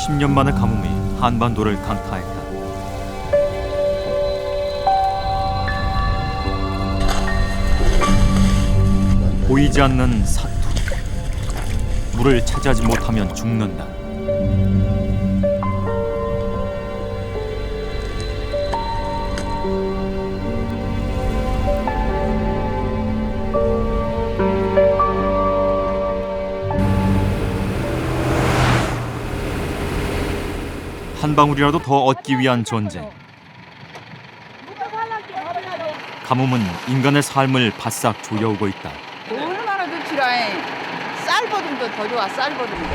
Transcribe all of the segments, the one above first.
30년 만의 가뭄이 한반도를 강타했다. 보이지 않는 사투. 물을 차지하지 못하면 죽는다. 한 방울이라도 더 얻기 위한 전쟁. 가뭄은 인간의 삶을 바싹 조여오고 있다. 얼마나 좋지라잉. 쌀버듬도 더 좋아, 쌀버듬도.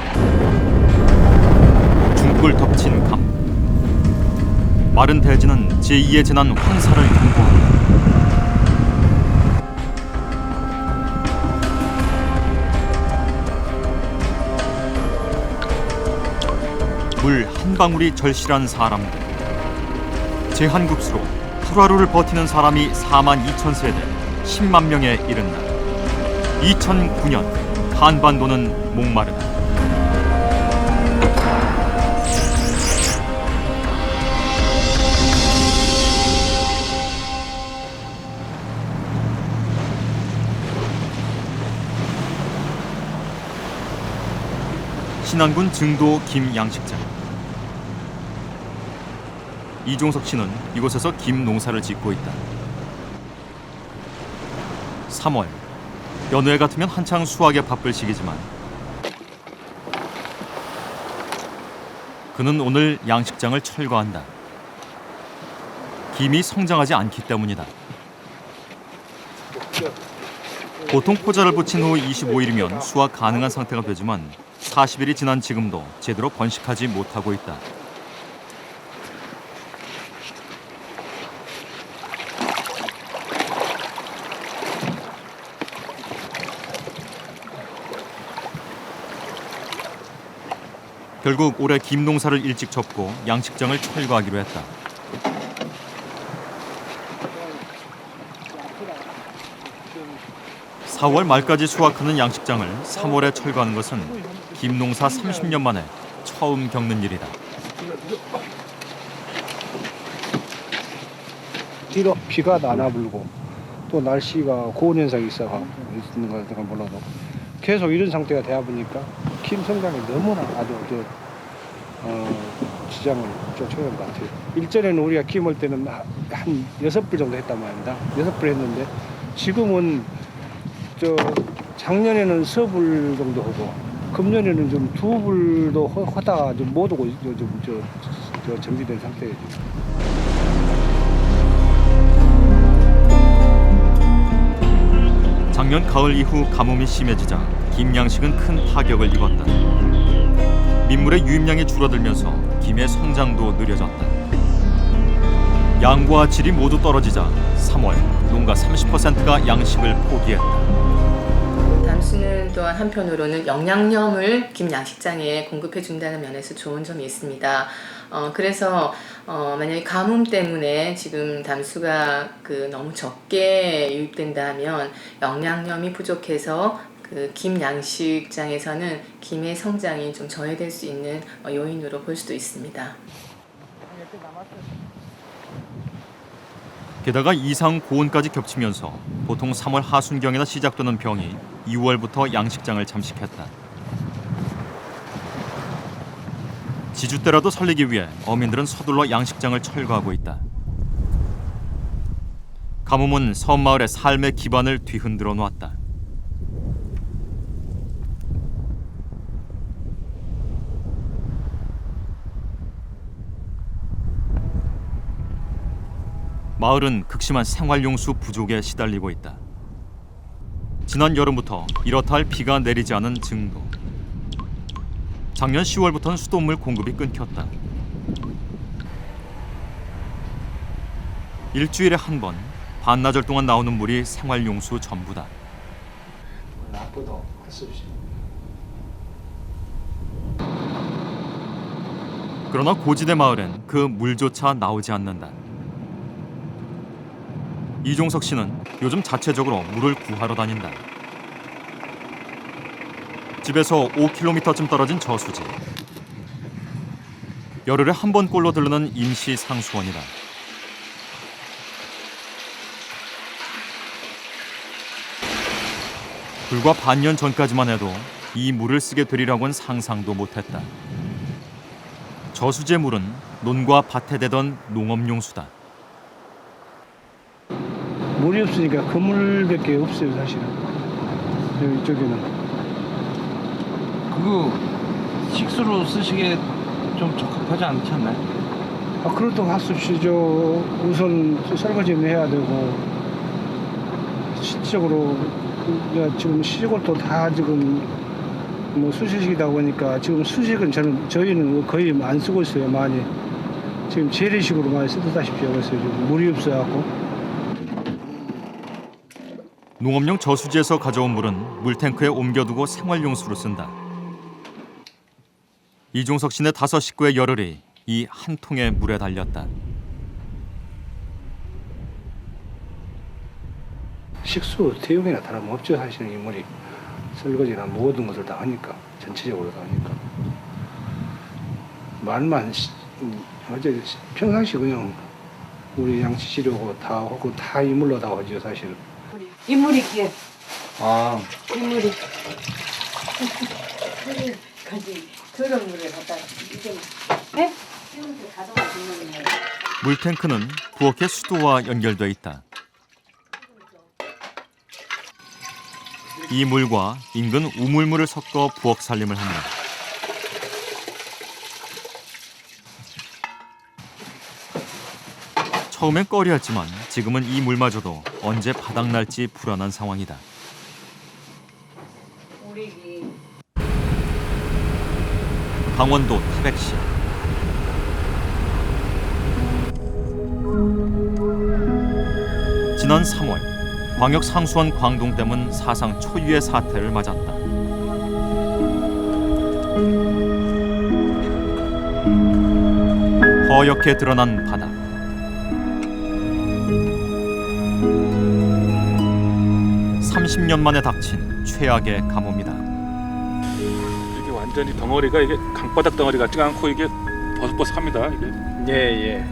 중불 덮친 가뭄. 마른 대지는 제2의 재난 황사를 경고한다. 물 한 방울이 절실한 사람들. 제한급수로 하루하루를 버티는 사람이 4만 2천 세대, 10만 명에 이른다. 2009년 한반도는 목마르다. 신안군 증도 김양식장. 이종석 씨는 이곳에서 김 농사를 짓고 있다. 3월, 연휴에 같으면 한창 수확에 바쁠 시기지만 그는 오늘 양식장을 철거한다. 김이 성장하지 않기 때문이다. 보통 포자를 붙인 후 25일이면 수확 가능한 상태가 되지만 40일이 지난 지금도 제대로 번식하지 못하고 있다. 결국 올해 김 농사를 일찍 접고 양식장을 철거하기로 했다. (4월) 말까지 수확하는 양식장을 3월에 철거하는 것은 김 농사 30년 만에 처음 겪는 일이다. 뒤로 비가 나나 불고 또 날씨가 고온 현상이 있는 건가 몰라도 계속 이런 상태가 되다 보니까 김 성장이 너무나 아주 지장을 쫓아오는 것 같아요. 일전에는 우리가 키울 때는 한 6불 정도 했단 말입니다. 6불 했는데 지금은 작년에는 10불 정도 하고 금년에는 좀 2불도 하다가 좀 못 오고 정지된 상태예요. 작년 가을 이후 가뭄이 심해지자 김 양식은 큰 타격을 입었다. 민물의 유입량이 줄어들면서 김의 성장도 느려졌다. 양과 질이 모두 떨어지자 3월 농가 30%가 양식을 포기했다. 담수는 또한 한편으로는 영양염을 김 양식장에 공급해 준다는 면에서 좋은 점이 있습니다. 그래서 만약에 가뭄 때문에 지금 담수가 너무 적게 유입된다면 영양염이 부족해서 김 양식장에서는 김의 성장이 좀 저해될 수 있는 요인으로 볼 수도 있습니다. 게다가 이상 고온까지 겹치면서 보통 3월 하순경에나 시작되는 병이 2월부터 양식장을 잠식했다. 지주때라도 살리기 위해 어민들은 서둘러 양식장을 철거하고 있다. 가뭄은 섬마을의 삶의 기반을 뒤흔들어 놓았다. 마을은 극심한 생활용수 부족에 시달리고 있다. 지난 여름부터 이렇다 할 비가 내리지 않은 증도. 작년 10월부터는 수돗물 공급이 끊겼다. 일주일에 한 번, 반나절 동안 나오는 물이 생활용수 전부다. 그러나 고지대 마을엔 그 물조차 나오지 않는다. 이종석 씨는 요즘 자체적으로 물을 구하러 다닌다. 집에서 5km쯤 떨어진 저수지. 열흘에 한 번꼴로 들르는 임시 상수원이다. 불과 반년 전까지만 해도 이 물을 쓰게 되리라고는 상상도 못했다. 저수지의 물은 논과 밭에 대던 농업용수다. 물이 없으니까 그물밖에 없어요, 사실은. 여기 이쪽에는. 그거 식수로 쓰시기에 좀 적합하지 않지 않나요? 아, 그것도 하십시오. 우선 설거지는 해야 되고, 실질적으로 지금 시골도 다 지금 뭐 수시식이다 보니까 지금 수식은 저희는 거의 안 쓰고 있어요, 많이. 지금 재래식으로 많이 쓰다시피 하고 있어요. 지금 물이 없어갖고. 농업용 저수지에서 가져온 물은 물탱크에 옮겨두고 생활용수로 쓴다. 이종석 씨네 5 식구의 열흘이 이 한 통의 물에 달렸다. 식수, 태용이나 다름없죠, 사실은 이 물이. 설거지나 모든 것을 다 하니까, 전체적으로 다 하니까. 말만, 어제 평상시 그냥 우리 양치 시려고 다 하고 다 이 물로 다 하죠, 사실은. 인물이 기에 아, 인물이 가지 그런 물을 갖다 이게 네? 이렇게 가져가 주는 거예요. 물탱크는 부엌의 수도와 연결돼 있다. 이 물과 인근 우물물을 섞어 부엌 살림을 합니다. 처음엔 꺼려했지만 지금은 이 물마저도 언제 바닥날지 불안한 상황이다. 강원도 태백시. 지난 3월 광역 상수원 광동댐은 사상 초유의 사태를 맞았다. 허옇게 드러난 바다. (30년) 만에 닥친 최악의 가뭄이다. 이게 완전히 덩어리가 이게 강바닥 덩어리 같지가 않고 이게 버석버석합니다. 이게. 예.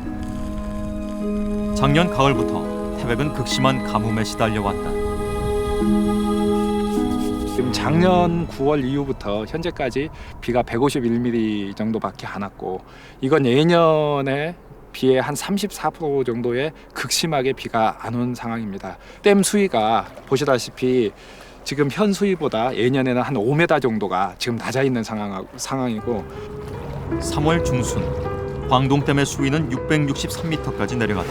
작년 가을부터 태백은 극심한 가뭄에 시달려왔다. 지금 작년 9월 이후부터 현재까지 비가 151mm 정도밖에 안 왔고, 이건 예년에 비의 한 34% 정도의 극심하게 비가 안 온 상황입니다. 댐 수위가 보시다시피 지금 현 수위보다 예년에는 한 5m 정도가 지금 낮아 있는 상황이고, 3월 중순 광동댐의 수위는 663m까지 내려갔다.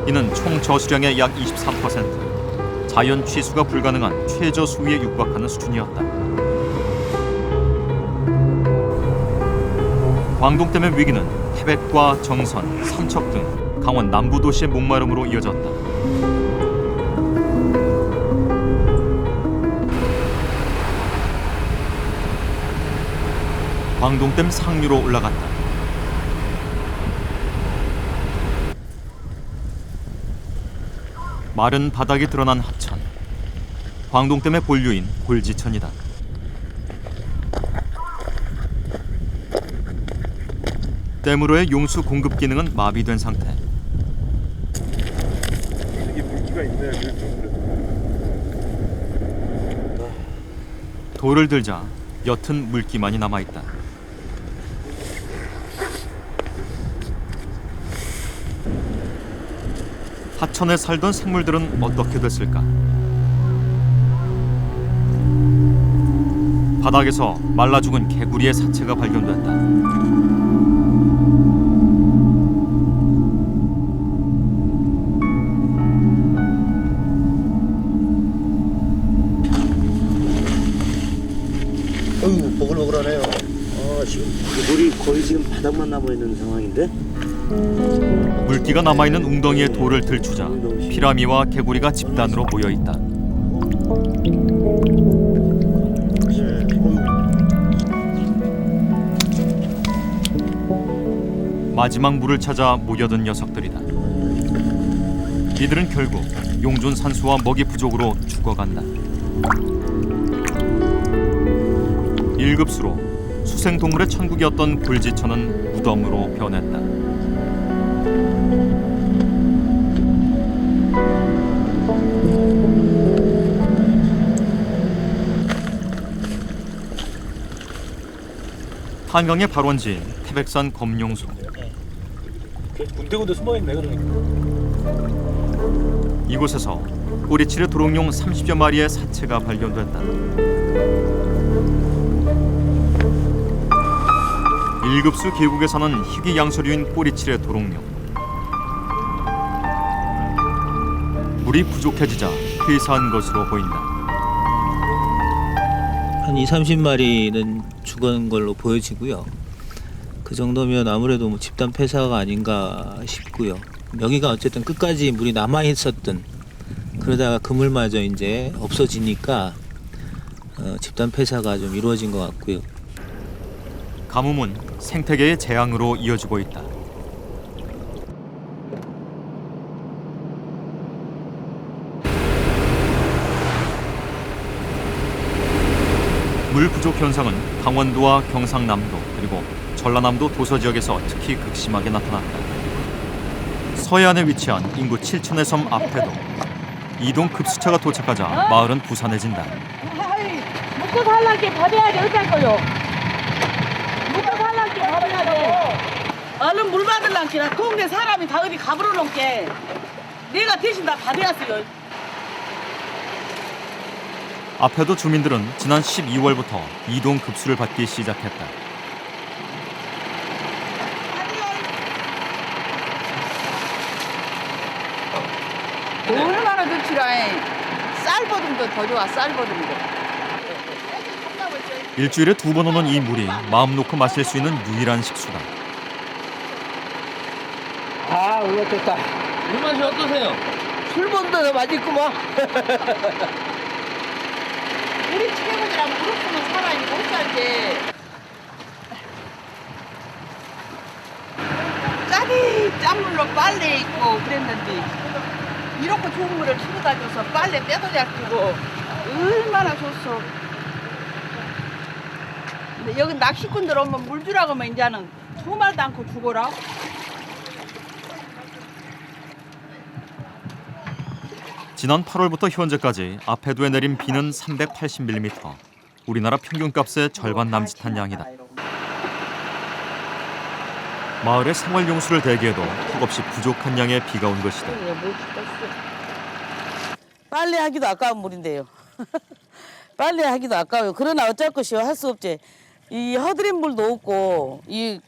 이는 총 저수량의 약 23%, 자연 취수가 불가능한 최저 수위에 육박하는 수준이었다. 광동댐의 위기는 태백과 정선, 삼척 등 강원 남부 도시의 목마름으로 이어졌다. 광동댐 상류로 올라갔다. 마른 바닥이 드러난 하천. 광동댐의 본류인 골지천이다. 댐으로의 용수 공급 기능은 마비된 상태. 이게 물기가 있네요. 돌을 들자 옅은 물기만이 남아있다. 하천에 살던 생물들은 어떻게 됐을까? 바닥에서 말라 죽은 개구리의 사체가 발견됐다. 어휴, 보글보글하네요. 지금 물이 거의 지금 바닥만 남아 있는 상황인데. 물기가 남아있는 웅덩이에 돌을 들추자 피라미와 개구리가 집단으로 모여있다. 마지막 물을 찾아 모여든 녀석들이다. 이들은 결국 용존 산소와 먹이 부족으로 죽어간다. 1급수로 수생동물의 천국이었던 골지천은 무덤으로 변했다. 한강의 발원지인 태백산 검룡소. 군데군데 숨어있네 그러니까. 이곳에서 꼬리치르 도롱뇽 30여 마리의 사체가 발견됐다. 일급수 계곡에 사는 희귀 양서류인 꼬리치르 도롱뇽. 물이 부족해지자 회사한 것으로 보인다. 한 20-30마리는 죽은 걸로 보여지고요. 그 정도면 아무래도 뭐 집단 폐사가 아닌가 싶고요. 여기가 어쨌든 끝까지 물이 남아 있었던, 그러다가 그물마저 이제 없어지니까 집단 폐사가 좀 이루어진 것 같고요. 가뭄은 생태계의 재앙으로 이어지고 있다. 물 부족 현상은 강원도와 경상남도 그리고 전라남도 도서 지역에서 특히 극심하게 나타났다. 서해안에 위치한 인구 7천의 섬 앞에도 이동 급수차가 도착하자 마을은 부산해진다. 먹고 살란게 받아야지 어쩔 거요. 먹고 살란게 받아야 돼. 얼른 물 받을란게 동네 사람이 다 어디 가버려 놓게 내가 대신 다 받아야어요. 앞에도 주민들은 지난 12월부터 이동 급수를 받기 시작했다. 얼마나 좋지라잉. 쌀버듬도 더 좋아. 쌀버듬도. 일주일에 2번 오는 이 물이 마음 놓고 마실 수 있는 유일한 식수다. 아 이거 좋다. 물 맛이 어떠세요? 술본도 맛있구만. 우리 지게분이랑 무릎쓰면 사람이 못 살지. 짜리 짠물로 빨래 입고 그랬는데 이렇게 좋은 물을 틀어다 줘서 빨래 빼도 잘 주고 얼마나 좋소. 근데 여기 낚시꾼들 오면 물 주라고 하면 이제는 두 말도 않고 죽어라. 지난 8월부터 현재까지 아페도에 내린 비는 380mm. 우리나라 평균값의 절반 남짓한 양이다. 마을의 생활용수를 대기해도 턱없이 부족한 양의 비가 온 것이다. 빨래하기도 아까운 물인데요. 빨래하기도 아까워요. 그러나 어쩔 것이요. 할 수 없지. 이 허드렛 물도 없고 이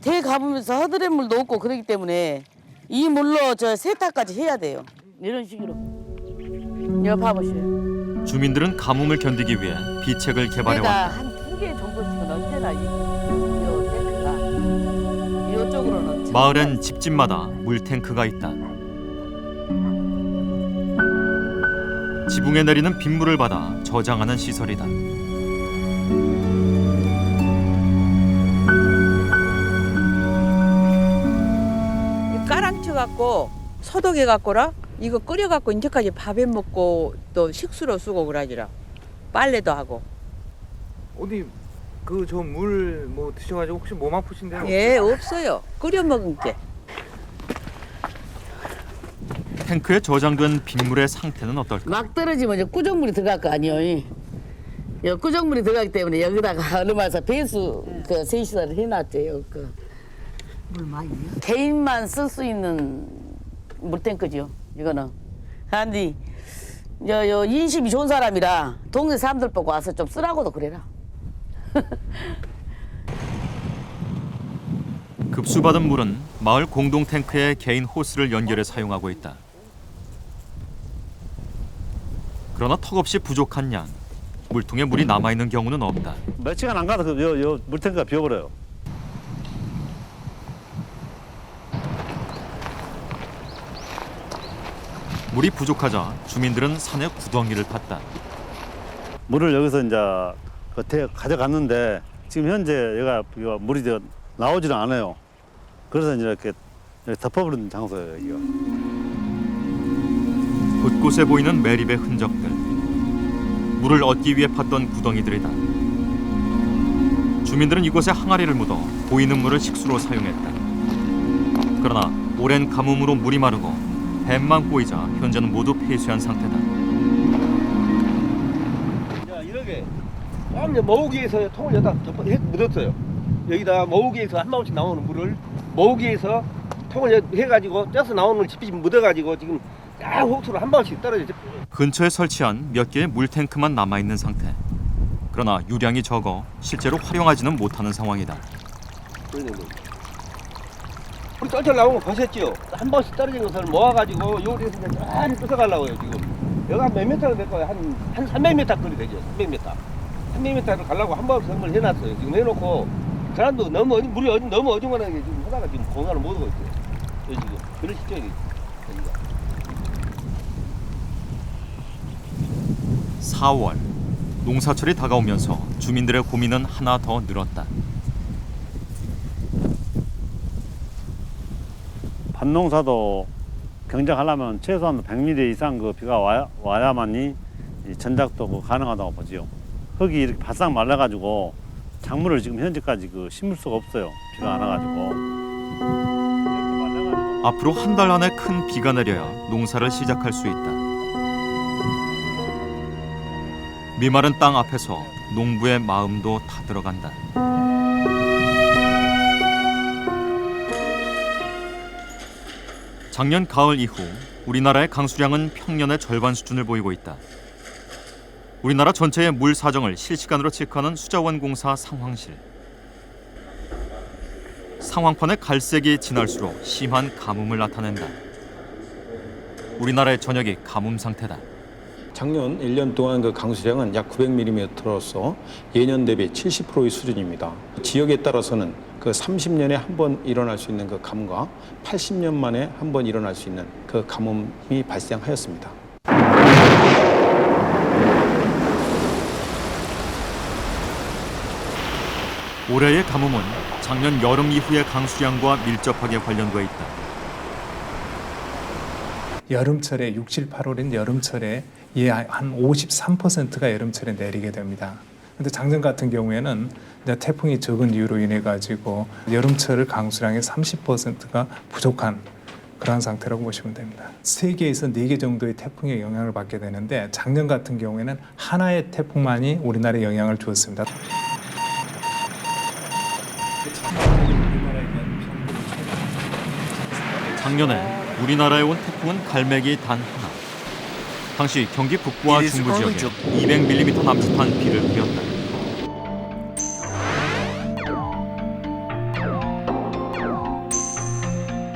대가보면서 허드렛 물도 없고 그렇기 때문에 이 물로 저 세탁까지 해야 돼요. 이런 식으로. 이거 봐보세요. 주민들은 가뭄을 견디기 위해 비책을 내가 개발해왔다. 한 2개 정도씩은 언제나 이 탱크가 이쪽으로는 마을엔 집집마다 물탱크가 있다. 지붕에 내리는 빗물을 받아 저장하는 시설이다. 까랑쳐 갖고 소독해 갖고라 이거 끓여 갖고 이제까지 밥에 먹고 또 식수로 쓰고 그러지라. 빨래도 하고. 어디 그 저 물 뭐 드셔가지고 혹시 몸 아프신데요? 예, 없어요. 끓여 먹은 게. 탱크에 저장된 빗물의 상태는 어떨까? 막 떨어지면 이제 꾸정물이 들어갈 거 아니에요. 여 꾸정물이 들어가기 때문에 여기다가 얼마서 배수 그 세시설을 해놨대요. 물 많이요? 개인만 쓸 수 있는 물탱크죠. 이거는. 한디 요 인심이 좋은 사람이라 동네 사람들 보고 와서 좀 쓰라고도 그래라. 급수받은 물은 마을 공동 탱크에 개인 호스를 연결해 사용하고 있다. 그러나 턱없이 부족한 양, 물통에 물이 남아있는 경우는 없다. 몇 시간 안 가도 요 물탱크가 비어버려요. 물이 부족하자 주민들은 산에 구덩이를 팠다. 물을 여기서 이제 가져갔는데 지금 현재 여기가 물이 나오지는 않아요. 그래서 이제 이렇게 덮어버린 장소예요, 여기가. 곳곳에 보이는 매립의 흔적들. 물을 얻기 위해 팠던 구덩이들이다. 주민들은 이곳에 항아리를 묻어 보이는 물을 식수로 사용했다. 그러나 오랜 가뭄으로 물이 마르고 뱀만 꼬이자 현재는 모두 폐쇄한 상태다. 자, 이렇게 모으기에서 통을 여기다 묻었어요. 여기다 모으기에서 한 방울씩 나오는 물을 모으기에서 통을 해가지고 쪄서 나오는 걸 집이 묻어가지고 지금 딱 호수로 한 방울씩 떨어져. 근처에 설치한 몇 개의 물탱크만 남아있는 상태. 그러나 유량이 적어 실제로 활용하지는 못하는 상황이다. 우리 쩔쩔 나온 거 보셨죠? 한 번씩 떨어진 것을 모아가지고 요리에서 쫙 뜯어가려고요 지금. 여기가 몇 미터가 될 거예요? 한 300m 거리 되죠. 300m. 300m를 가려고 한 번 선물 해놨어요. 지금 해놓고 사람도 너무 물이 너무 어중간하게 지금 하다가 지금 공간을 못 오고 있어요. 지금 그러시죠? 여기가. 4월 농사철이 다가오면서 주민들의 고민은 하나 더 늘었다. 밭농사도 경작하려면 최소한 100mm 이상 그 비가 와야만이 이 전작도 가능하다고 보지요. 흙이 이렇게 바싹 말라가지고 작물을 지금 현재까지 심을 수가 없어요. 비가 안 와가지고. 앞으로 한 달 안에 큰 비가 내려야 농사를 시작할 수 있다. 메마른 땅 앞에서 농부의 마음도 타들어간다. 작년 가을 이후 우리나라의 강수량은 평년의 절반 수준을 보이고 있다. 우리나라 전체의 물 사정을 실시간으로 체크하는 수자원공사 상황실. 상황판의 갈색이 진할수록 심한 가뭄을 나타낸다. 우리나라의 전역이 가뭄 상태다. 작년 1년 동안 그 강수량은 약 900mm로서 예년 대비 70%의 수준입니다. 지역에 따라서는 그 30년에 한 번 일어날 수 있는 그 가뭄과 80년 만에 한 번 일어날 수 있는 그 가뭄이 발생하였습니다. 올해의 가뭄은 작년 여름 이후의 강수량과 밀접하게 관련돼 있다. 여름철에 6, 7, 8월인 여름철에 한 53%가 여름철에 내리게 됩니다. 근데 작년 같은 경우에는 이제 태풍이 적은 이유로 인해 가지고 여름철 강수량의 30%가 부족한 그런 상태라고 보시면 됩니다. 3개에서 4개 정도의 태풍의 영향을 받게 되는데 작년 같은 경우에는 하나의 태풍만이 우리나라에 영향을 주었습니다. 작년에 우리나라에 온 태풍은 갈매기 단 하나. 당시 경기 북부와 중부 지역에 200mm 남짓한 비를 뿌렸다.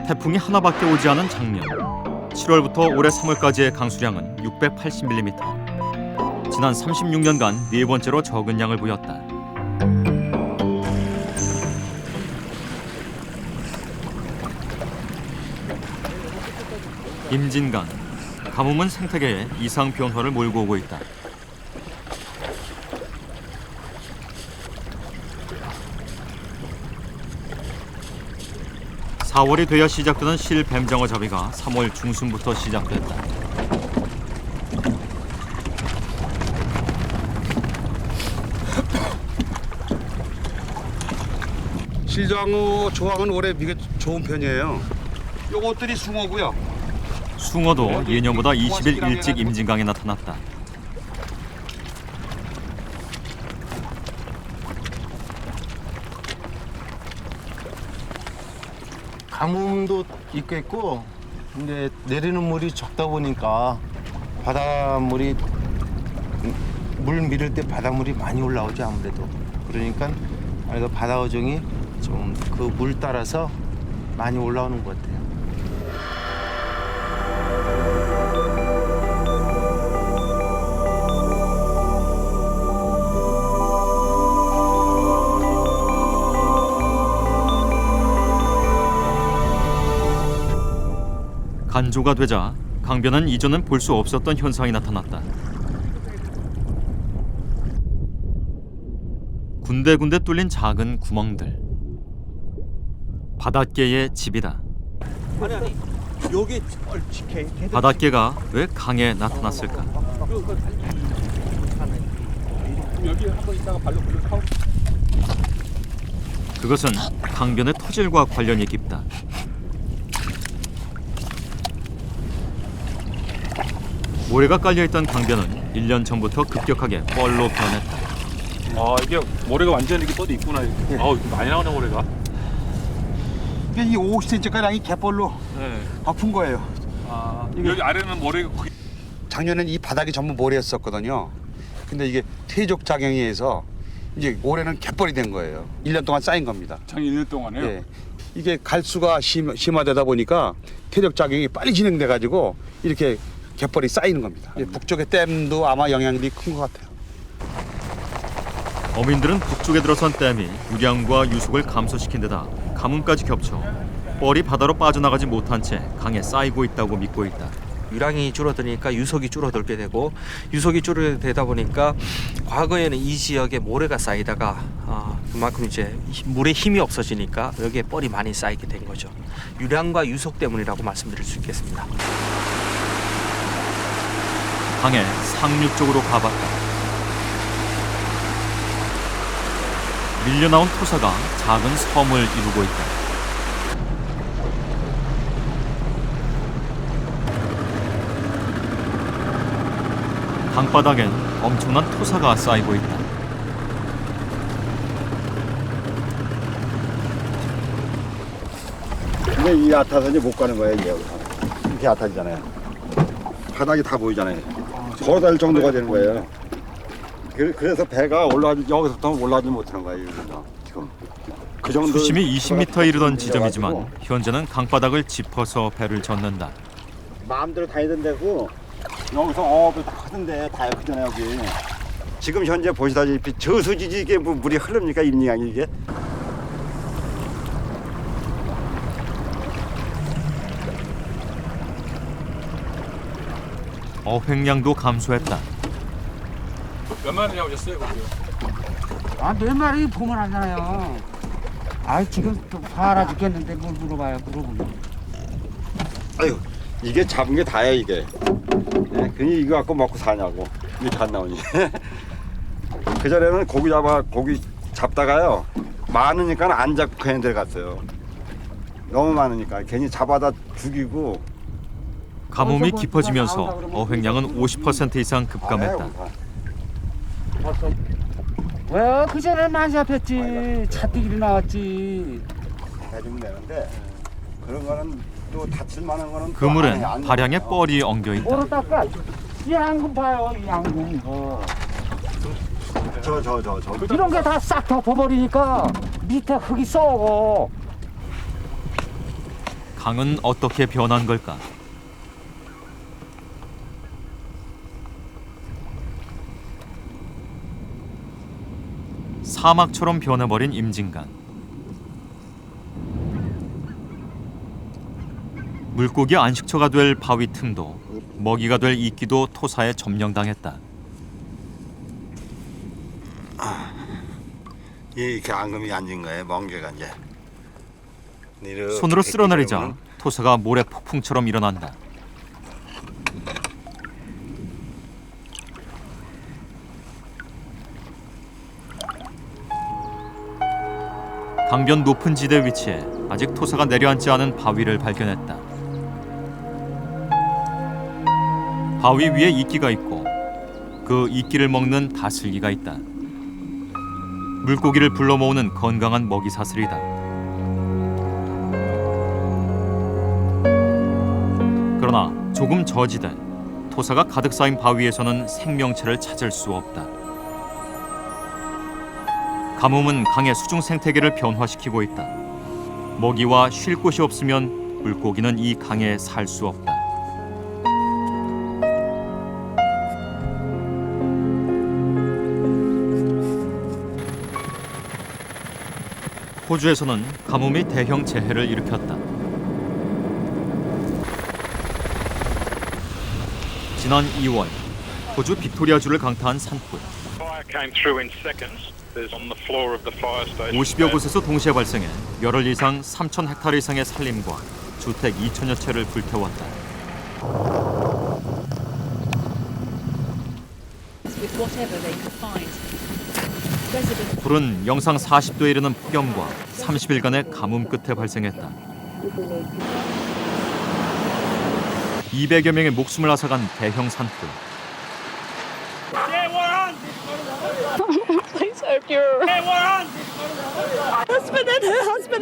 태풍이 하나밖에 오지 않은 작년 7월부터 올해 3월까지의 강수량은 680mm. 지난 36년간 네 번째로 적은 양을 보였다. 임진강, 가뭄은 생태계에 이상 변화를 몰고 오고 있다. (4월이) 되어 시작되는 실뱀장어 잡이가 3월 중순부터 시작됐다. 실장어 조항은 올해 비가 좋은 편이에요. 요것들이 숭어고요. 숭어도 예년보다 20일 일찍 임진강에 나타났다. 가뭄도 있겠고, 근데 내리는 물이 적다 보니까 바닷물이 물 밀을 때 바닷물이 많이 올라오죠 아무래도. 그러니까 아무래도 바다 어종이 좀 그 물 따라서 많이 올라오는 것 같아요. 간조가 되자 강변은 이전엔 볼 수 없었던 현상이 나타났다. 군데군데 뚫린 작은 구멍들. 바닷개의 집이다. 아니 여기 바닷개가 왜 강에 나타났을까? 여기 한번 있다가 발로 굴러 그것은 강변의 토질과 관련이 깊다. 모래가 깔려있던 강변은 1년 전부터 급격하게 뻘로 변했다. 아 이게 모래가 완전히 이렇게 뻗어 있구나. 이렇게 많이 나오네 모래가. 이 50cm 가량이 갯벌로 덮은 거예요. 여기 아래는 모래가 작년엔 이 바닥이 전부 모래였었거든요. 근데 이게 퇴적 작용에 의해서 이제 올해는 갯벌이 된 거예요. 1년 동안 쌓인 겁니다. 작년 1년 동안에요? 네. 이게 갈수가 심화되다 보니까 퇴적 작용이 빨리 진행돼 가지고 이렇게 갯벌이 쌓이는 겁니다. 북쪽의 댐도 아마 영향이 큰 것 같아요. 어민들은 북쪽에 들어선 댐이 유량과 유속을 감소시킨 데다 가뭄까지 겹쳐 뻘이 바다로 빠져나가지 못한 채 강에 쌓이고 있다고 믿고 있다. 유량이 줄어드니까 유속이 줄어들게 되고 유속이 줄어들다 보니까 과거에는 이 지역에 모래가 쌓이다가 그만큼 이제 물에 힘이 없어지니까 여기에 뻘이 많이 쌓이게 된 거죠. 유량과 유속 때문이라고 말씀드릴 수 있겠습니다. 강의 상류 쪽으로 가봤다. 밀려나온 토사가 작은 섬을 이루고 있다. 강바닥엔 엄청난 토사가 쌓이고 있다. 근데 이 아타선이 못 가는 거예요, 이게. 이렇게 아타지잖아요. 바닥이 다 보이잖아요. 걸어다닐 정도가 되는 거예요. 그래서 배가 여기서부터 올라가지 못하는 거예요, 지금. 그 정도 수심이 20m에 이르던 지점이지만 현재는 강바닥을 짚어서 배를 젓는다. 마음대로 다니던 데고 여기서 다 하던데 다 크잖아요, 여기. 지금 현재 보시다시피 저수지지 이게 뭐 물이 흐릅니까, 임량이 이게? 어획량도 감소했다. 몇 마리 잡으셨어요, 거기? 몇 마리 보면 알잖아요. 지금 또 화나 죽겠는데 뭘 물어봐요, 물어보면. 아유, 이게 잡은 게 다야, 이게. 네, 괜히 이거 갖고 먹고 사냐고. 이렇게 안 나오니. 그전에는 고기 잡다가요. 많으니까 안 잡고 그냥 들어갔어요. 너무 많으니까 괜히 잡아다 죽이고. 가뭄이 깊어지면서 어획량은 50% 이상 급감했다. 왜 그전에 많이 잡혔지. 차띠기로 나왔지. 해주면 되는데 그런 거는 또 다칠 만한 거는 그물엔 다량의 뻘이 엉겨 있다. 뭐로 닦아? 이 앙금 봐요, 이 앙금 이거. 저. 이런 게 다 싹 덮어버리니까 밑에 흙이 썩어. 강은 어떻게 변한 걸까? 사막처럼 변해버린 임진강. 물고기 안식처가 될 바위 틈도 먹이가 될 이끼도 토사에 점령당했다. 이렇게 앙금이 앉은 거예요, 멍게가 이제. 손으로 쓸어내리자 토사가 모래 폭풍처럼 일어난다. 강변 높은 지대 위치에 아직 토사가 내려앉지 않은 바위를 발견했다. 바위 위에 이끼가 있고 그 이끼를 먹는 다슬기가 있다. 물고기를 불러 모으는 건강한 먹이 사슬이다. 그러나 조금 저지대 토사가 가득 쌓인 바위에서는 생명체를 찾을 수 없다. 가뭄은 강의 수중 생태계를 변화시키고 있다. 먹이와 쉴 곳이 없으면 물고기는 이 강에 살 수 없다. 호주에서는 가뭄이 대형 재해를 일으켰다. 지난 2월 호주 빅토리아주를 강타한 산불. 50여 곳에서 동시에 발생해 열흘 이상 3,000헥타르 이상의 산림과 주택 2,000여 채를 불태웠다. 불은 영상 40도에 이르는 폭염과 30일간의 가뭄 끝에 발생했다. 200여 명의 목숨을 앗아간 대형 산불. Please help you. Husband,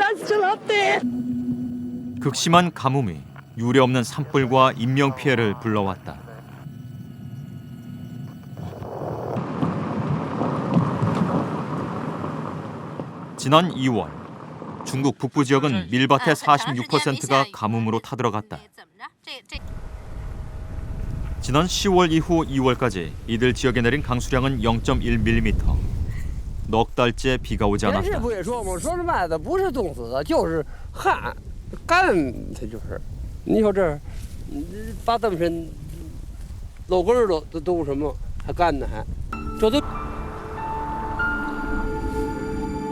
I'm still up there. 극심한 가뭄이 유례없는 산불과 인명피해를 불러왔다. 지난 2월 중국 북부 지역은 밀밭의 46%가 가뭄으로 타들어갔다. 지난 10월 이후 2월까지 이들 지역에 내린 강수량은 0.1mm. 넉 달째 비가 오지 않았다.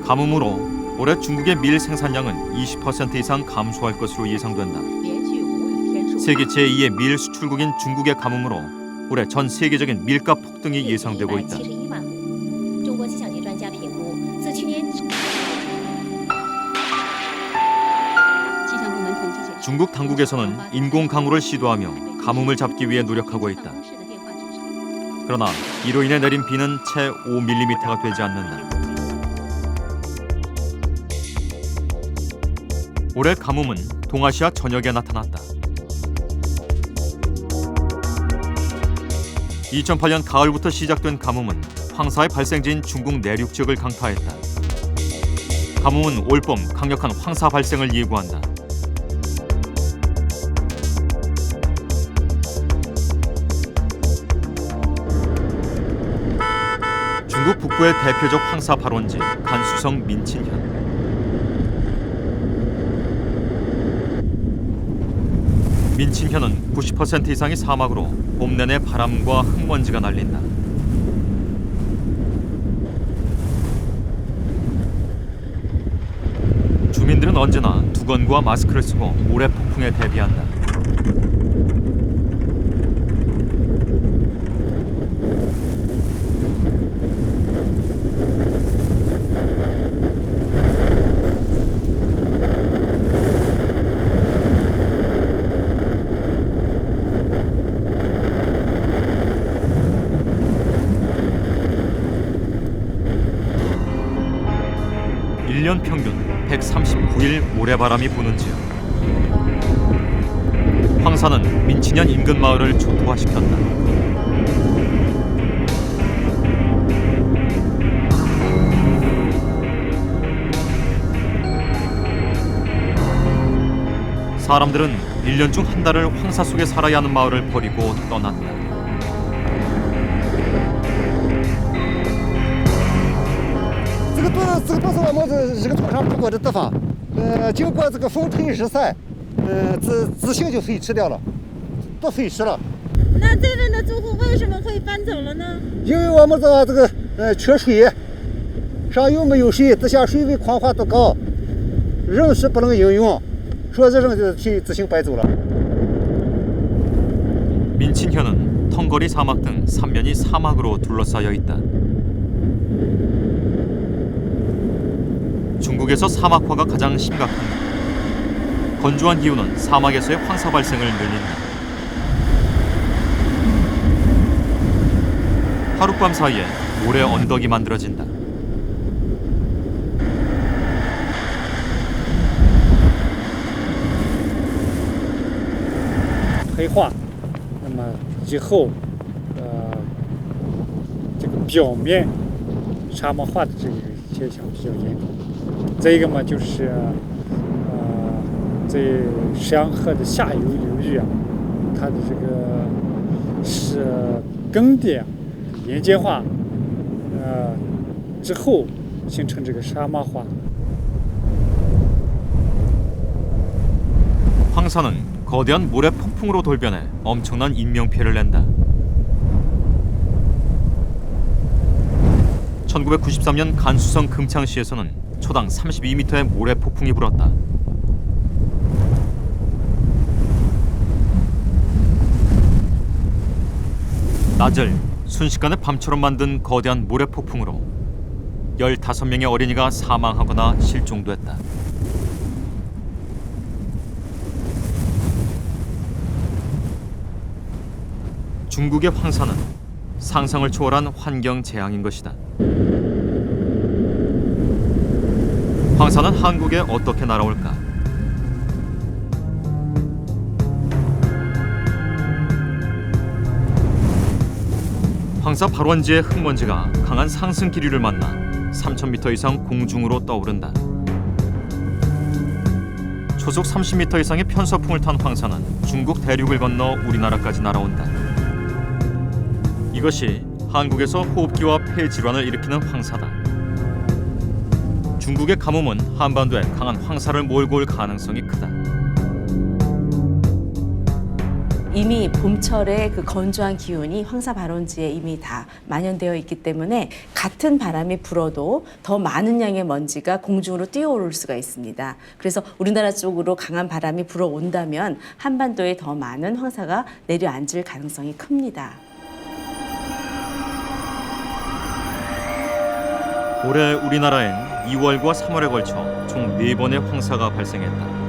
가뭄으로 올해 중국의 밀 생산량은 20% 이상 감소할 것으로 예상된다. 세계 제2의 밀 수출국인 중국의 가뭄으로 올해 전 세계적인 밀가 폭등이 예상되고 있다. 중국 당국에서는 인공 강우를 시도하며 가뭄을 잡기 위해 노력하고 있다. 그러나 이로 인해 내린 비는 채 5mm가 되지 않는다. 올해 가뭄은 동아시아 전역에 나타났다. 2008년 가을부터 시작된 가뭄은 황사의 발생지인 중국 내륙 지역을 강타했다. 가뭄은 올봄 강력한 황사 발생을 예고한다. 중국 북부의 대표적 황사 발원지 간수성 민친현. 민친현은 90% 이상이 사막으로 봄 내내 바람과 흙먼지가 날린다. 주민들은 언제나 두건과 마스크를 쓰고 모래 폭풍에 대비한다. 일 년 평균 139일 모래바람이 부는 지역. 황사는 민친현 인근 마을을 초토화시켰다. 사람들은 1년 중 한 달을 황사 속에 살아야 하는 마을을 버리고 떠났다.这个不是我们这个土上住过的地方，经过这个风吹日晒，自行就飞驰掉了，都飞驰了。那这边的住户为什么会搬走了呢？因为我们这个缺水，上游没有水，地下水位矿化都高，人是不能应用，所以人就去自行搬走了。 민친현은 텅거리 사막 등 삼면이 사막으로 둘러싸여 있다. 중국에서 사막화가 가장 심각한 건조한 기후는 사막에서의 황사 발생을 늘린다. 하룻밤 사이에 모래 언덕이 만들어진다.黑化，那么以后这个表面沙漠化的这个现象比较严重。再一个嘛，就是在石洋河的下游流域啊，它的这个是更迭盐碱化之后形成这个沙漠化。 황사는 거대한 모래 폭풍으로 돌변해 엄청난 인명피해를 낸다. 1993년 간수성 금창시에서는 초당 32m의 모래 폭풍이 불었다. 낮을 순식간에 밤처럼 만든 거대한 모래 폭풍으로 15명의 어린이가 사망하거나 실종됐다. 중국의 황사는 상상을 초월한 환경 재앙인 것이다. 황사는 한국에 어떻게 날아올까? 황사 발원지의 흙먼지가 강한 상승 기류를 만나 3,000m 이상 공중으로 떠오른다. 초속 30m 이상의 편서풍을 탄 황사는 중국 대륙을 건너 우리나라까지 날아온다. 이것이 한국에서 호흡기와 폐 질환을 일으키는 황사다. 중국의 가뭄은 한반도에 강한 황사를 몰고 올 가능성이 크다. 이미 봄철에 그 건조한 기온이 황사 발원지에 이미 다 만연되어 있기 때문에 같은 바람이 불어도 더 많은 양의 먼지가 공중으로 뛰어오를 수가 있습니다. 그래서 우리나라 쪽으로 강한 바람이 불어온다면 한반도에 더 많은 황사가 내려앉을 가능성이 큽니다. 올해 우리나라엔 2월과 3월에 걸쳐 총 4번의 황사가 발생했다.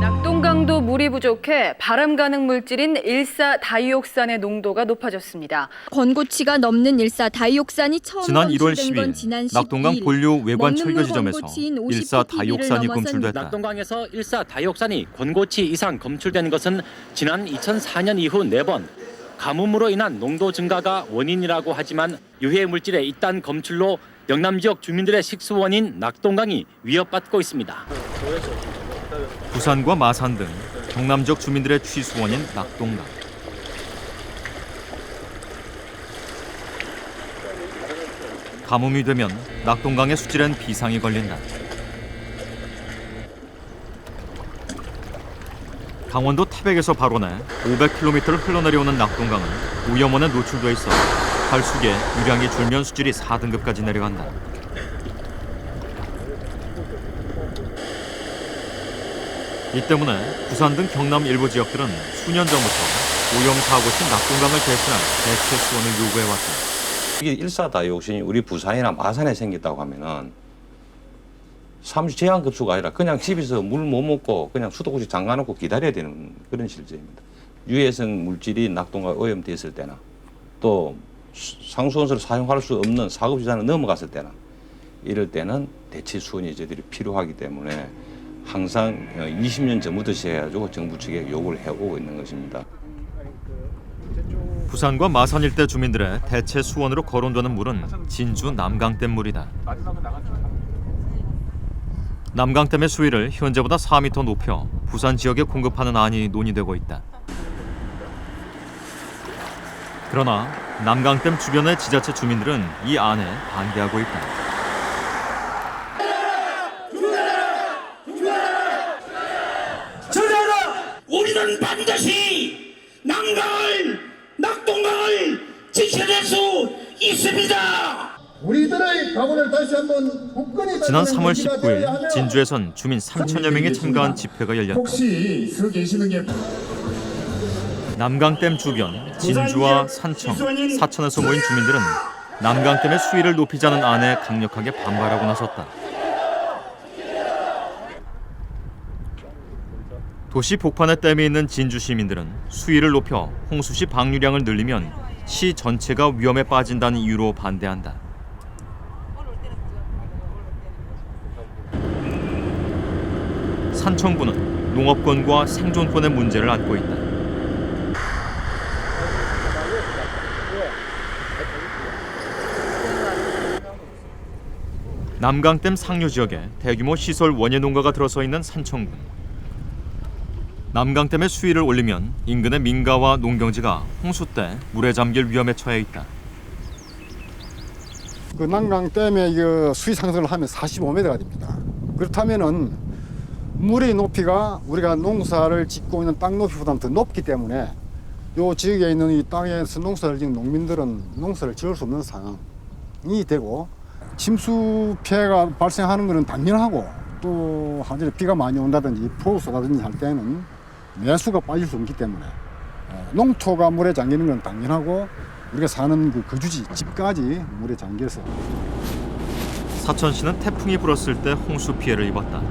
낙동강도 물이 부족해 발암 가능 물질인 일사다이옥산의 농도가 높아졌습니다. 권고치가 넘는 일사다이옥산이 처음 지난 1월 검출된 건 10일 지난 12일 낙동강 본류 외관 먹는 철거 물 지점에서 권고치인 50 일사다이옥산이 검출됐다. 낙동강에서 일사다이옥산이 권고치 이상 검출된 것은 지난 2004년 이후 4번. 가뭄으로 인한 농도 증가가 원인이라고 하지만 유해 물질의 이딴 검출로 영남 지역 주민들의 식수원인 낙동강이 위협받고 있습니다. 부산과 마산 등 경남 지역 주민들의 취수원인 낙동강. 가뭄이 되면 낙동강의 수질엔 비상이 걸린다. 강원도 태백에서 발원해 500km를 흘러내려오는 낙동강은 오염원에 노출돼 있어 갈수기에 유량이 줄면 수질이 4등급까지 내려간다. 이 때문에 부산 등 경남 일부 지역들은 수년 전부터 오염 사고신 낙동강을 대신할 대체 수원을 요구해왔다. 이게 일사다이옥신이 우리 부산이나 마산에 생겼다고 하면은 삼시 제한급수가 아니라 그냥 집에서 물 못 먹고 그냥 수도꼭지 잠가놓고 기다려야 되는 그런 실제입니다. 유해성 물질이 낙동강에 오염됐을 때나 또 상수원소를 사용할 수 없는 사급지단을 넘어갔을 때나 이럴 때는 대체 수원이 저희들이 필요하기 때문에 항상 20년 전부터 시작해가지고 정부 측에 요구를 해오고 있는 것입니다. 부산과 마산 일대 주민들의 대체 수원으로 거론되는 물은 진주 남강댐 물이다. 남강댐의 수위를 현재보다 4m 높여 부산 지역에 공급하는 안이 논의되고 있다. 그러나 남강댐 주변의 지자체 주민들은 이 안에 반대하고 있다. 전하라! 우리는 반드시 낙동강을 지켜낼 수 있습니다. 우리들의 각오를 다시 한번 굳건히 지난 3월 19일 진주에선 주민 3천여 명이 참가한 집회가 열렸다. 혹시 서 계시는 게 남강댐 주변 진주와 산청, 사천에서 모인 주민들은 남강댐의 수위를 높이자는 안에 강력하게 반발하고 나섰다. 도시 복판에 댐이 있는 진주 시민들은 수위를 높여 홍수시 방류량을 늘리면 시 전체가 위험에 빠진다는 이유로 반대한다. 산청구는 농업권과 생존권의 문제를 안고 있다. 남강댐 상류 지역에 대규모 시설 원예 농가가 들어서 있는 산청군. 남강댐의 수위를 올리면 인근의 민가와 농경지가 홍수 때 물에 잠길 위험에 처해 있다. 그 남강댐의 수위 상승을 하면 45m가 됩니다. 그렇다면은 물의 높이가 우리가 농사를 짓고 있는 땅 높이보다 더 높기 때문에 이 지역에 있는 이 땅에서 농사를 짓는 농민들은 농사를 지을 수 없는 상황이 되고 침수 피해가 발생하는 것은 당연하고 또 하늘에 비가 많이 온다든지 폭우 쏟아든지 할 때는 매수가 빠질 수 없기 때문에 농토가 물에 잠기는 건 당연하고 우리가 사는 그 거주지 집까지 물에 잠겨서. 사천시는 태풍이 불었을 때 홍수 피해를 입었다.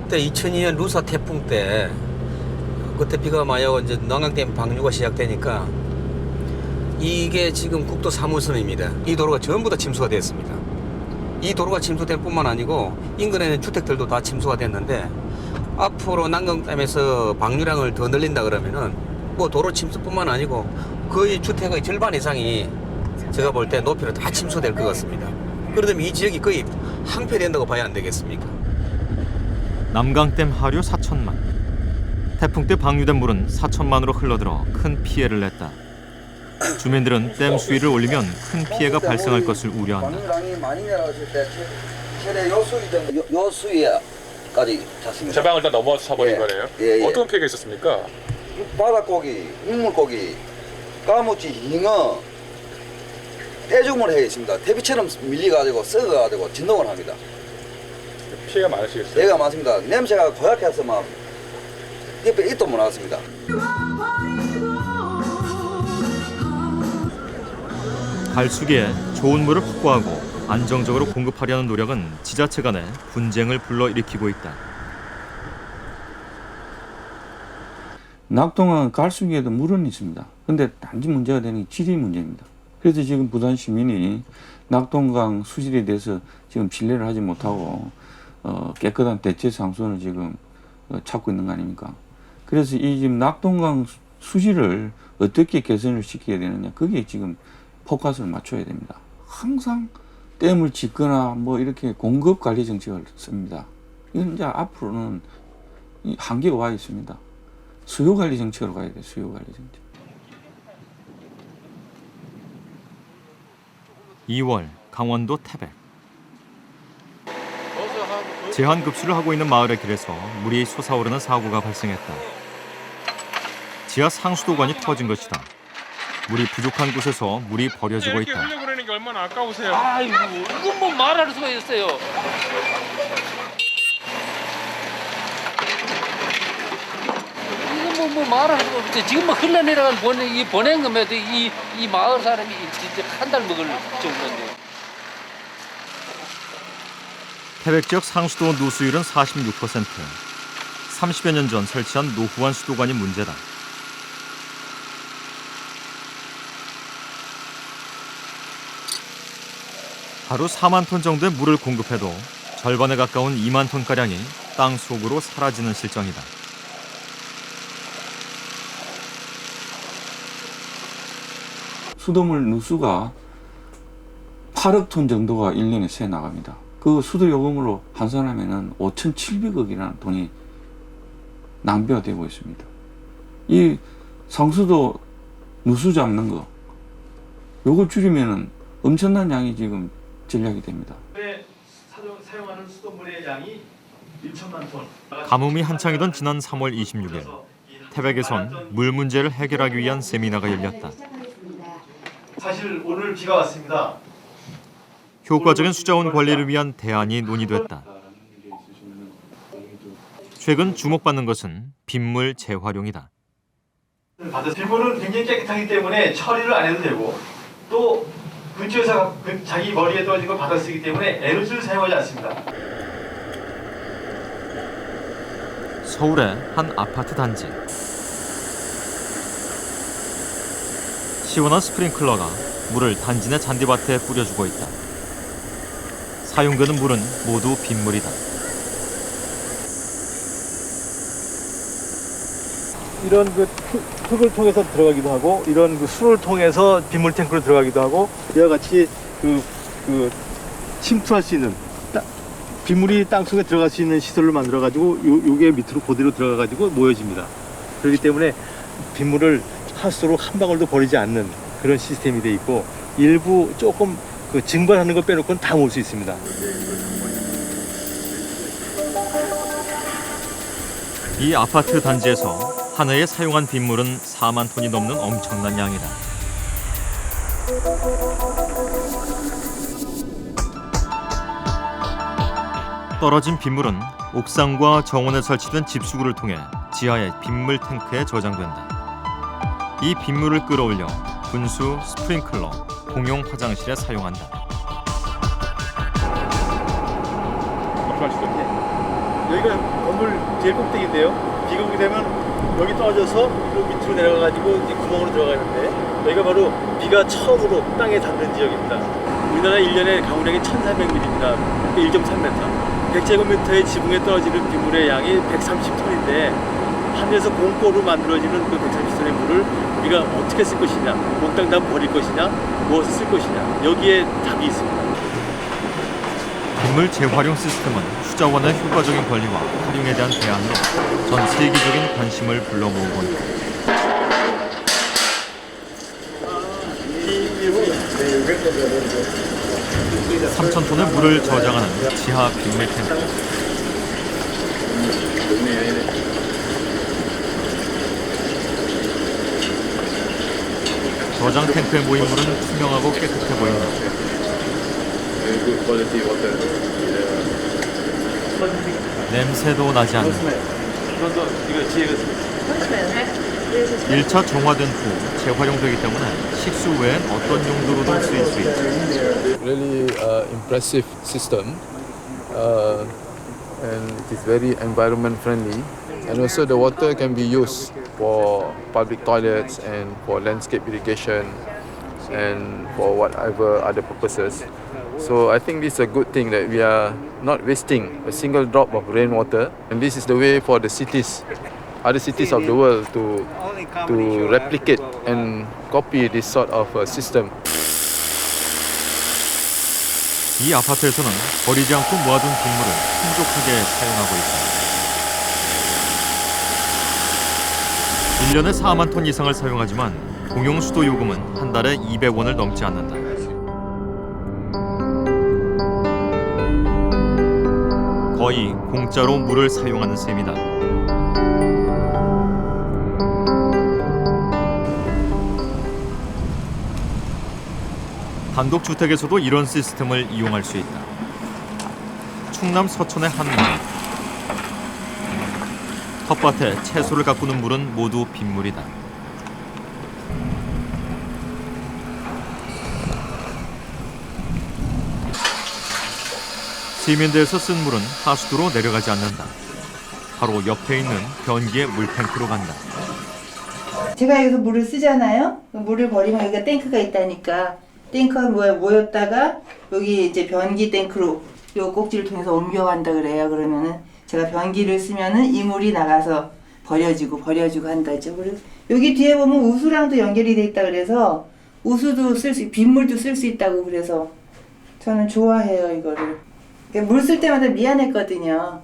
그때 2002년 루사 태풍 때 그때 비가 많이 오고 이제 난강댐 방류가 시작되니까 이게 지금 국도 3호선입니다. 이 도로가 전부 다 침수가 됐습니다. 이 도로가 침수될 뿐만 아니고 인근에 있는 주택들도 다 침수가 됐는데 앞으로 난강댐에서 방류량을 더 늘린다 그러면은 뭐 도로 침수뿐만 아니고 거의 주택의 절반 이상이 제가 볼 때 높이로 다 침수될 것 같습니다. 그러면 이 지역이 거의 항폐된다고 봐야 안 되겠습니까? 남강댐 하류 4천만. 태풍 때 방류된 물은 4천만으로 흘러들어 큰 피해를 냈다. 주민들은 댐 수위를 올리면 큰 피해가 발생할 것을 우려한다. 방류량이 많이 내려갔을 때 최대 요 수위까지 찼습니다. 제방을 다 넘어서 버린 거네요. 어떤 피해가 있었습니까? 바닷고기, 물고기, 까무치, 잉어, 떼죽음을 해 있습니다. 대비처럼 밀려가지고 썩어가지고 진동을 합니다. 피해가 많으시겠어요? 피해가 많습니다. 냄새가 고약해서 막 옆에 입도 못 나왔습니다. 갈수기에 좋은 물을 확보하고 안정적으로 공급하려는 노력은 지자체 간에 분쟁을 불러일으키고 있다. 낙동강 갈수기에도 물은 있습니다. 근데 단지 문제가 되는 게 질이 문제입니다. 그래서 지금 부산 시민이 낙동강 수질에 대해서 지금 신뢰를 하지 못하고 깨끗한 대체 상수원을 지금 찾고 있는 거 아닙니까? 그래서 이 지금 낙동강 수질을 어떻게 개선을 시켜야 되느냐, 거기에 지금 포커스를 맞춰야 됩니다. 항상 댐을 짓거나 뭐 이렇게 공급 관리 정책을 씁니다. 이건 이제 앞으로는 한계가 와 있습니다. 수요 관리 정책으로 가야 돼요. 수요 관리 정책. 2월 강원도 태백. 제한급수를 하고 있는 마을의 길에서 물이 솟아오르는 사고가 발생했다. 지하 상수도관이 터진 것이다. 물이 부족한 곳에서 물이 버려지고 있다. 이렇게 흘려보내는 게 얼마나 아까우세요? 아이고, 이건 뭐 말할 수가 있어요. 이건 뭐 말할 수가 없어요. 지금 뭐 흘러내려간 보낸 것에도 이 마을 사람이 진짜 한 달 먹을 정도인데. 태백 지역 상수도 누수율은 46%. 30여 년 전 설치한 노후한 수도관이 문제다. 하루 4만 톤 정도의 물을 공급해도 절반에 가까운 2만 톤가량이 땅 속으로 사라지는 실정이다. 수돗물 누수가 8억 톤 정도가 1년에 새 나갑니다. 그 수도 요금으로 환산하면은 5,700억이라는 돈이 낭비가 되고 있습니다. 이 상수도 누수 잡는 거, 요걸 줄이면은 엄청난 양이 지금 전략이 됩니다. 사용하는 수돗물의 양이 1천만 톤. 가뭄이 한창이던 지난 3월 26일, 태백에선 물 문제를 해결하기 위한 세미나가 열렸다. 사실 오늘 비가 왔습니다. 효과적인 수자원 관리를 위한 대안이 논의됐다. 최근 주목받는 것은 빗물 재활용이다. 빗물은 굉장히 깨끗하기 때문에 처리를 안 해도 되고 또 근처에서 자기 머리에 떨어진 걸 받아 쓰기 때문에 에너지를 사용하지 않습니다. 서울의 한 아파트 단지. 시원한 스프링클러가 물을 단지 내 잔디밭에 뿌려주고 있다. 사용되는 물은 모두 빗물이다. 이런 그 흙을 통해서 들어가기도 하고 이런 그 수를 통해서 빗물 탱크로 들어가기도 하고 이와 같이 그 침투할 수 있는 빗물이 땅 속에 들어갈 수 있는 시설을 만들어 가지고 요게 밑으로 그대로 들어가 가지고 모여집니다. 그렇기 때문에 빗물을 할수록 한 방울도 버리지 않는 그런 시스템이 돼 있고 일부 조금 그 증발하는 거 빼놓고는 다 모을 수 있습니다. 이 아파트 단지에서 한 해에 사용한 빗물은 4만 톤이 넘는 엄청난 양이다. 떨어진 빗물은 옥상과 정원에 설치된 집수구를 통해 지하의 빗물 탱크에 저장된다. 이 빗물을 끌어올려 분수, 스프링클러, 공용 화장실에 사용한다. 여기가 건물 제일 꼭대기인데요. 비가 오게 되면 여기 떨어져서 요 밑으로 내려가가지고 이제 구멍으로 들어가는데 여기가 바로 비가 처음으로 땅에 닿는 지역입니다. 우리나라 1년에 강우량이 1,400mm입니다. 1.3m. 100제곱미터의 지붕에 떨어지는 빗물의 양이 130톤인데 하늘에서 공포로 만들어지는 그 130톤의 물을 우리가 어떻게 쓸 것이냐, 몽땅 다 버릴 것이냐, 무엇을 쓸 것이냐, 여기에 답이 있습니다. 빗물 재활용 시스템은 휴자원의 효과적인 관리와 활용에 대한 대안으로 전 세계적인 관심을 불러 모으고 있다. (3,000) 톤의 물을 저장하는 지하 빗물 탱크. 저장 탱크에 모인 물은 투명하고 깨끗해 보인다. 냄새도 나지 않는다. 1차 정화된 후 재활용되기 때문에 식수 외엔 어떤 용도로도 쓰일 수 있다. Really impressive system, and it is very environment friendly. And also the water can be used for public toilets and for landscape irrigation and for whatever other purposes. So I think this is a good thing that we are not wasting a single drop of rainwater, and this is the way for the cities, other cities of the world to replicate and copy this sort of system. 이 아파트에서는 버리지 않고 모아둔 빗물을 풍족하게 사용하고 있다. 1년에 4만 톤 이상을 사용하지만 공용 수도 요금은 한 달에 200원을 넘지 않는다. 거의 공짜로 물을 사용하는 셈이다. 단독주택에서도 이런 시스템을 이용할 수 있다. 충남 서촌의 한 마을. 텃밭에 채소를 가꾸는 물은 모두 빗물이다. 시민대에서 쓴 물은 하수도로 내려가지 않는다. 바로 옆에 있는 변기의 물탱크로 간다. 제가 여기서 물을 쓰잖아요. 물을 버리면 여기가 탱크가 있다니까 탱크가 모였다가 여기 이제 변기 탱크로 요 꼭지를 통해서 옮겨간다 그래요. 그러면은 제가 변기를 쓰면은 이 물이 나가서 버려지고 한다죠. 그리고 여기 뒤에 보면 우수랑도 연결이 돼 있다 그래서 우수도 쓸 수, 빗물도 쓸 수 있다고 그래서 저는 좋아해요 이거를. 물 쓸 때마다 미안했거든요.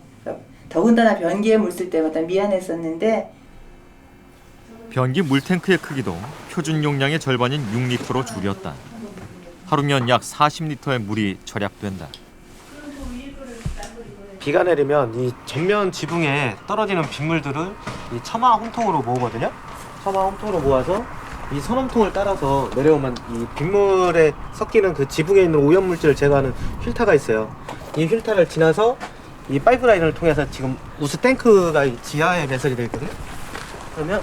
더군다나 변기에 물 쓸 때마다 미안했었는데. 변기 물탱크의 크기도 표준 용량의 절반인 6리터로 줄였다. 하루면 약 40리터의 물이 절약된다. 비가 내리면 이 전면 지붕에 떨어지는 빗물들을 이 처마 홈통으로 모으거든요. 처마 홈통으로 모아서 이 선홈통을 따라서 내려오면 이 빗물에 섞이는 그 지붕에 있는 오염물질을 제거하는 필터가 있어요. 이 필터를 지나서 이 파이프라인을 통해서 지금 우수 탱크가 지하에 배설이 되어 있거든요. 그러면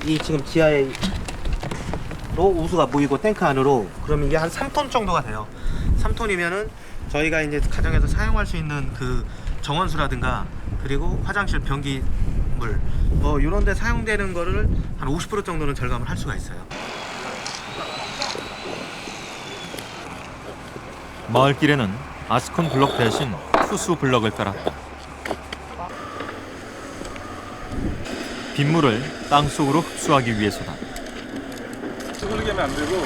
이 지금 지하에 우수가 모이고 탱크 안으로 그러면 이게 한 3톤 정도가 돼요. 3톤이면은 저희가 이제 가정에서 사용할 수 있는 그 정원수라든가 그리고 화장실 변기물 뭐 이런 데 사용되는 거를 한 50% 정도는 절감을 할 수가 있어요. 마을길에는 아스콘 블럭 대신 투수 블럭을 깔았다. 빗물을 땅속으로 흡수하기 위해서다. 흐르게 하면 안 되고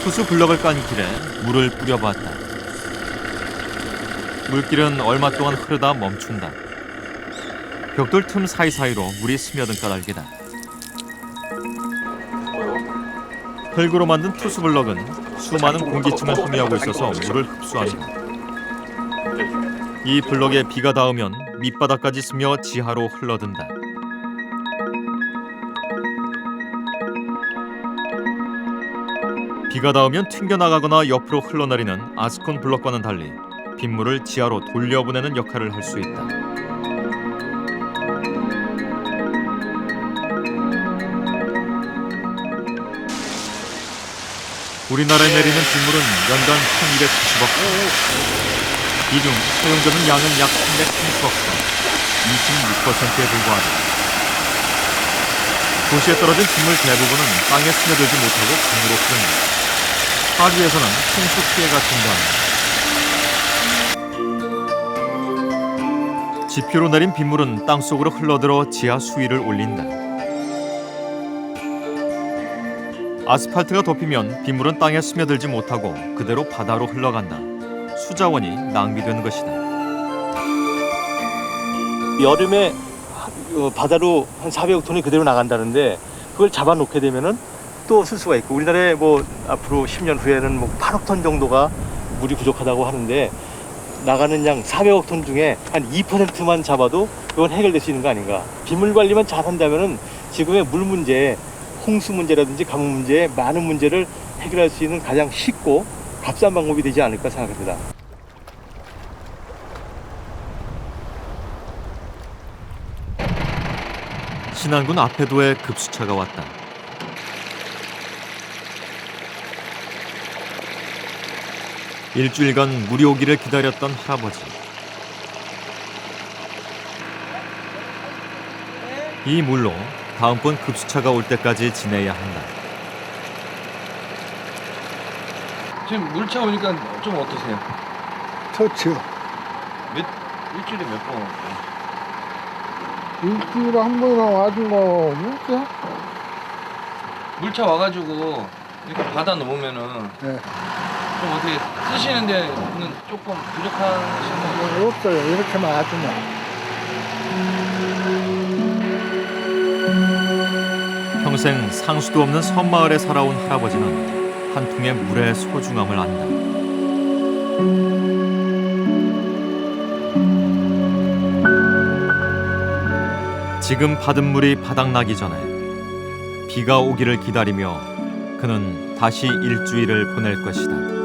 투수 블럭을 깐 길에 물을 뿌려봤다. 물길은 얼마 동안 흐르다 멈춘다. 벽돌 틈 사이사이로 물이 스며든 까닭이다. 흙으로 만든 투수 블럭은 수많은 공기층을 함유하고 있어서 물을 흡수한다. 이 블럭에 비가 닿으면 밑바닥까지 스며 지하로 흘러든다. 비가 닿으면 튕겨나가거나 옆으로 흘러내리는 아스콘 블럭과는 달리 빗물을 지하로 돌려보내는 역할을 할 수 있다. 우리나라에 내리는 빗물은 연간 1290억 톤. 이 중 사용되는 양은 약 330억 톤, 26%에 불과하다. 도시에 떨어진 빗물 대부분은 땅에 스며들지 못하고 강으로 흐릅니다. 하류에서는 홍수 피해가 증가합니다. 지표로 내린 빗물은 땅속으로 흘러들어 지하 수위를 올린다. 아스팔트가 덮이면 빗물은 땅에 스며들지 못하고 그대로 바다로 흘러간다. 수자원이 낭비되는 것이다. 여름에 바다로 한 400억 톤이 그대로 나간다는데 그걸 잡아놓게 되면은 또 쓸 수가 있고 우리나라에 뭐 앞으로 10년 후에는 뭐 8억 톤 정도가 물이 부족하다고 하는데 나가는 양 400억 톤 중에 한 2%만 잡아도 이건 해결될 수 있는 거 아닌가. 빗물 관리만 잘한다면은 지금의 물 문제, 홍수 문제라든지 가뭄 문제, 많은 문제를 해결할 수 있는 가장 쉽고 값싼 방법이 되지 않을까 생각합니다. 신안군 아페도에 급수차가 왔다. 일주일간 물이 오기를 기다렸던 할아버지. 이 물로 다음번 급수차가 올 때까지 지내야 한다. 지금 물차 오니까 좀 어떠세요? 좋죠. 일주일에 몇 번 올까요? 일주일에 한 번이나 와준 거 없어요? 물차 와가지고 이렇게 받아 놓으면은 네. 좀 어떻게 쓰시는 데는 조금 부족하신 거 없어요. 이렇게만 와주면. 평생 상수도 없는 섬마을에 살아온 할아버지는 한 통의 물의 소중함을 안다. 지금 받은 물이 바닥나기 전에 비가 오기를 기다리며 그는 다시 일주일을 보낼 것이다.